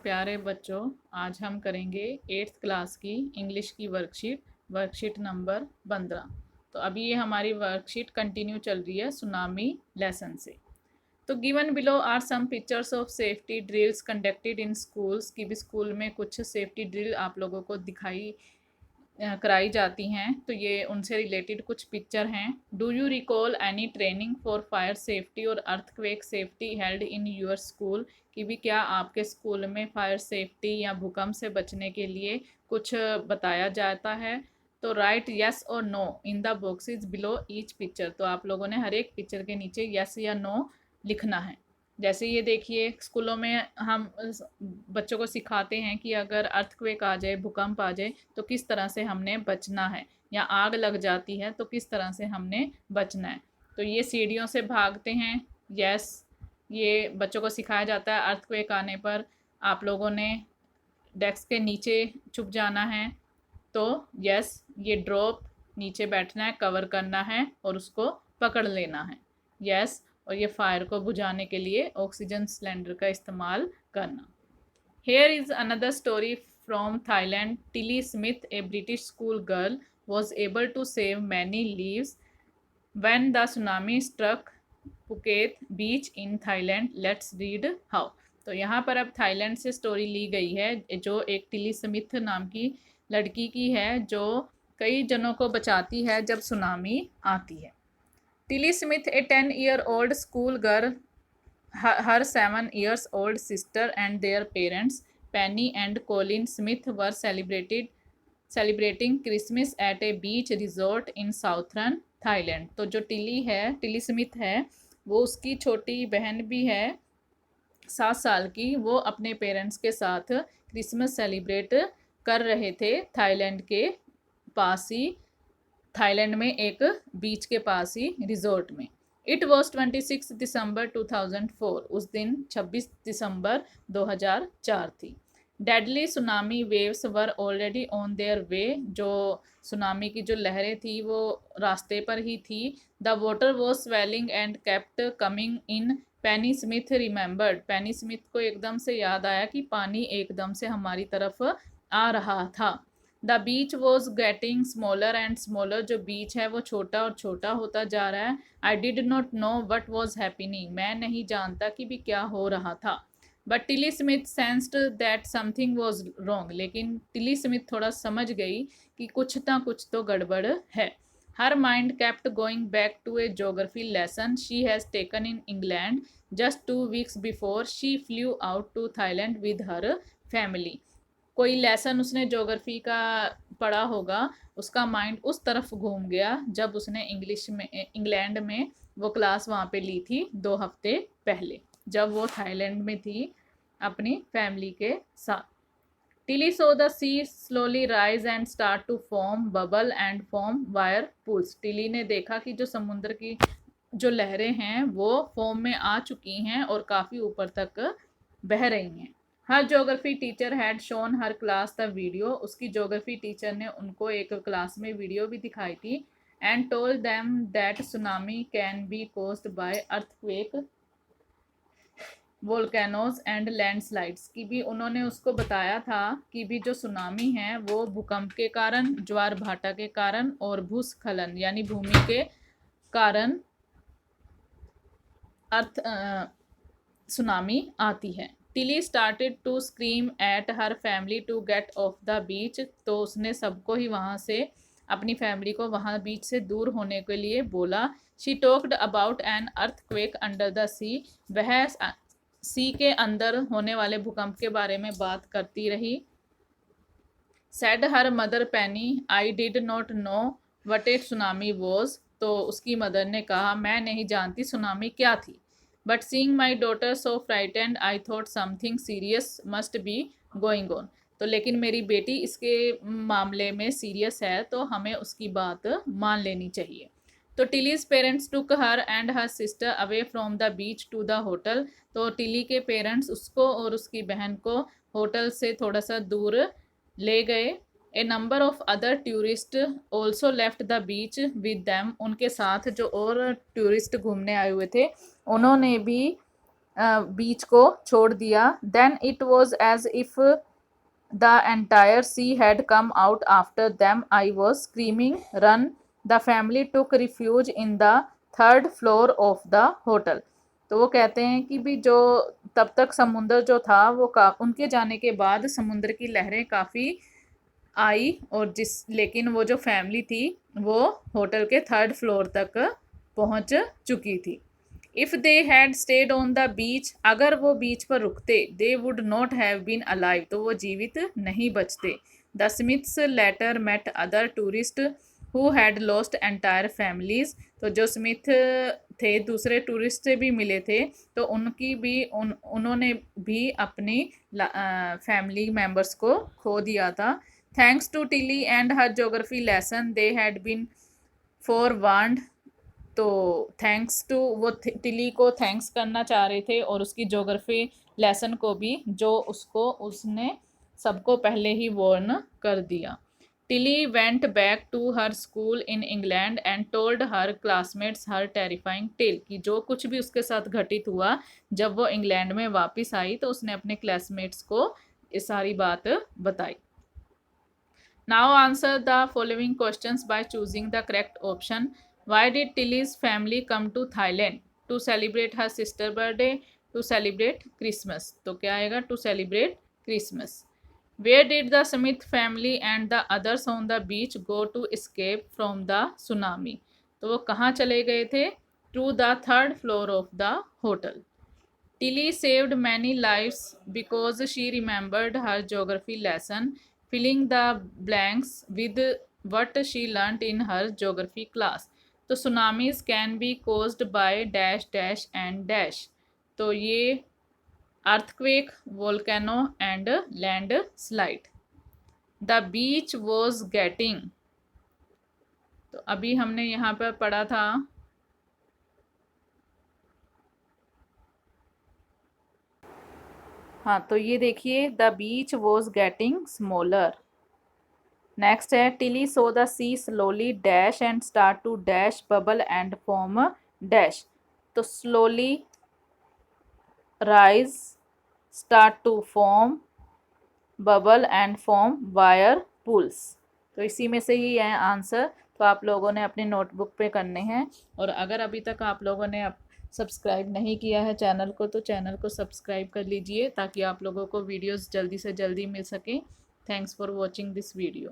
प्यारे बच्चों, आज हम करेंगे 8th क्लास की इंग्लिश की वर्कशीट नंबर 15। तो अभी ये हमारी वर्कशीट कंटिन्यू चल रही है सुनामी लेसन से। तो given below are some pictures of safety drills conducted in schools की भी स्कूल में कुछ सेफ्टी ड्रिल आप लोगों को दिखाई कराई जाती हैं। तो ये उनसे रिलेटेड कुछ पिक्चर हैं। Do you recall any training for fire safety और earthquake safety held in your school कि भी क्या आपके स्कूल में फायर सेफ्टी या भूकंप से बचने के लिए कुछ बताया जाता है। तो राइट यस और no in the boxes below each picture. तो आप लोगों ने हर एक पिक्चर के नीचे यस या नो लिखना है। जैसे ये देखिए, स्कूलों में हम बच्चों को सिखाते हैं कि अगर अर्थक्वेक आ जाए, भूकंप आ जाए, तो किस तरह से हमने बचना है, या आग लग जाती है तो किस तरह से हमने बचना है। तो ये सीढ़ियों से भागते हैं, यस, ये बच्चों को सिखाया जाता है। अर्थक्वेक आने पर आप लोगों ने डेस्क के नीचे छुप जाना है, तो यस, ये ड्रॉप, नीचे बैठना है, कवर करना है और उसको पकड़ लेना है, यस। और ये फायर को बुझाने के लिए ऑक्सीजन सिलेंडर का इस्तेमाल करना। Here is another story from Thailand. Tilly Smith, a British school girl, was able to save many lives when the tsunami struck Phuket beach in Thailand. Let's read how. तो यहाँ पर अब Thailand से story ली गई है, जो एक Tilly Smith नाम की लड़की की है, जो कई जनों को बचाती है जब सुनामी आती है। Tilly Smith, A 10-year-old school girl, her 7-year-old sister and their parents, Penny and Colin Smith, were celebrating Christmas at a beach resort in southern Thailand. तो जो टिली स्मिथ है, वो उसकी छोटी बहन भी है 7 साल की। वो अपने पेरेंट्स के साथ क्रिसमस सेलिब्रेट कर रहे थे थाईलैंड के पास ही, थाईलैंड में एक बीच के पास ही, रिजोर्ट में। इट वॉज 26 दिसंबर 2004। उस दिन 26 दिसंबर 2004 थी। Deadly tsunami waves were already on their way. जो सुनामी की जो लहरें थी वो रास्ते पर ही थी। The water was swelling and kept coming in. Penney Smith remembered. Penney Smith को एकदम से याद आया कि पानी एकदम से हमारी तरफ आ रहा था। The beach was getting smaller and smaller. जो बीच है वो छोटा और छोटा होता जा रहा है। I did not know what was happening. मैं नहीं जानता कि भी क्या हो रहा था। But Tilly Smith sensed that something was wrong. लेकिन टिली स्मिथ थोड़ा समझ गई कि कुछ ना कुछ तो गड़बड़ है। Her mind kept going back to a geography lesson she has taken in England just 2 weeks before she flew out to Thailand with her family. कोई लेसन उसने ज्योग्राफी का पढ़ा होगा, उसका माइंड उस तरफ घूम गया जब उसने इंग्लैंड में वो क्लास वहाँ पे ली थी 2 हफ्ते पहले, जब वो थाईलैंड में थी अपनी फैमिली के साथ। Tilly so the sea slowly rise and start to form bubble and form whirlpools. Tilly ने देखा कि जो समुद्र की जो लहरें हैं वो फॉर्म में आ चुकी हैं और काफ़ी ऊपर तक बह रही हैं। हर geography teacher had shown her class the video. उसकी ज्योग्राफी टीचर ने उनको एक क्लास में वीडियो भी दिखाई थी। And told them that tsunami can be caused by earthquake, volcanoes and landslides की भी उन्होंने उसको बताया था कि भी जो सुनामी है वो भूकंप के कारण, ज्वार भाटा के कारण और भूस्खलन यानी भूमि के कारण सुनामी आती है। Tilly started to scream at her family to get off the beach. तो उसने सबको ही वहाँ से, अपनी फैमिली को वहाँ बीच से दूर होने के लिए बोला। She talked about an earthquake under the sea. वह सी के अंदर होने वाले भूकंप के बारे में बात करती रही। Said her mother Penney, I did not know what A tsunami was. तो उसकी मदर ने कहा, मैं नहीं जानती सुनामी क्या थी। But seeing my daughter so frightened I thought something serious must be going on. तो लेकिन मेरी बेटी इसके मामले में सीरियस है, तो हमें उसकी बात मान लेनी चाहिए। तो Tilly's parents took her and her sister away from the beach to the hotel. तो टिली के पेरेंट्स उसको और उसकी बहन को होटल से थोड़ा सा दूर ले गए। A number of other tourist also left the beach with them. उनके साथ जो और टूरिस्ट घूमने आए हुए थे, उन्होंने भी बीच को छोड़ दिया। Then it was as if the entire sea had come out after them. I was screaming run. The family took refuge in the third floor of the hotel. तो वो कहते हैं कि भी जो तब तक समुंदर जो था वो उनके जाने के बाद समुद्र की लहरें काफ़ी आई, और लेकिन वो जो फैमिली थी वो होटल के थर्ड फ्लोर तक पहुंच चुकी थी। If they had stayed on the beach, अगर वो बीच पर रुकते, they would not have been alive, तो वो जीवित नहीं बचते। The Smiths later met other tourist who had lost entire families. तो जो स्मिथ थे दूसरे टूरिस्ट से भी मिले थे, तो उनकी भी उन्होंने भी अपनी फैमिली मेम्बर्स को खो दिया था। Thanks to Tilly and her geography lesson they had been forewarned. तो थैंक्स टू, वो टिली को थैंक्स करना चाह रहे थे और उसकी ज्योग्राफी लेसन को भी, जो उसने सबको पहले ही वार्न कर दिया। Tilly went back to her school in England and told her classmates her terrifying tale, कि जो कुछ भी उसके साथ घटित हुआ जब वो इंग्लैंड में वापस आई तो उसने अपने क्लासमेट्स को ये सारी बात बताई। Now answer the following questions by choosing the correct option. Why did Tilly's family come to Thailand? To celebrate her sister's birthday, to celebrate Christmas. तो क्या आएगा? To celebrate Christmas. Where did the Smith family and the others on the beach go to escape from the tsunami? तो वो कहाँ चले गए थे? To the third floor of the hotel. Tilly saved many lives because she remembered her geography lesson, filling the blanks with what she learnt in her geography class. तो tsunamis can be caused by dash dash and dash. तो ये earthquake, volcano and land slide. The beach was getting, तो अभी हमने यहाँ पर पढ़ा था हाँ, तो ये देखिए the beach was getting smaller. Next है Tilly so the sea slowly dash and start to dash bubble and form dash. तो slowly rise, start to form bubble and form whirlpools. तो इसी में से ही है आंसर। तो आप लोगों ने अपने नोटबुक पे करने हैं, और अगर अभी तक आप लोगों ने सब्सक्राइब नहीं किया है चैनल को तो चैनल को सब्सक्राइब कर लीजिए ताकि आप लोगों को वीडियोस जल्दी से जल्दी मिल सकें। Thanks for watching this video.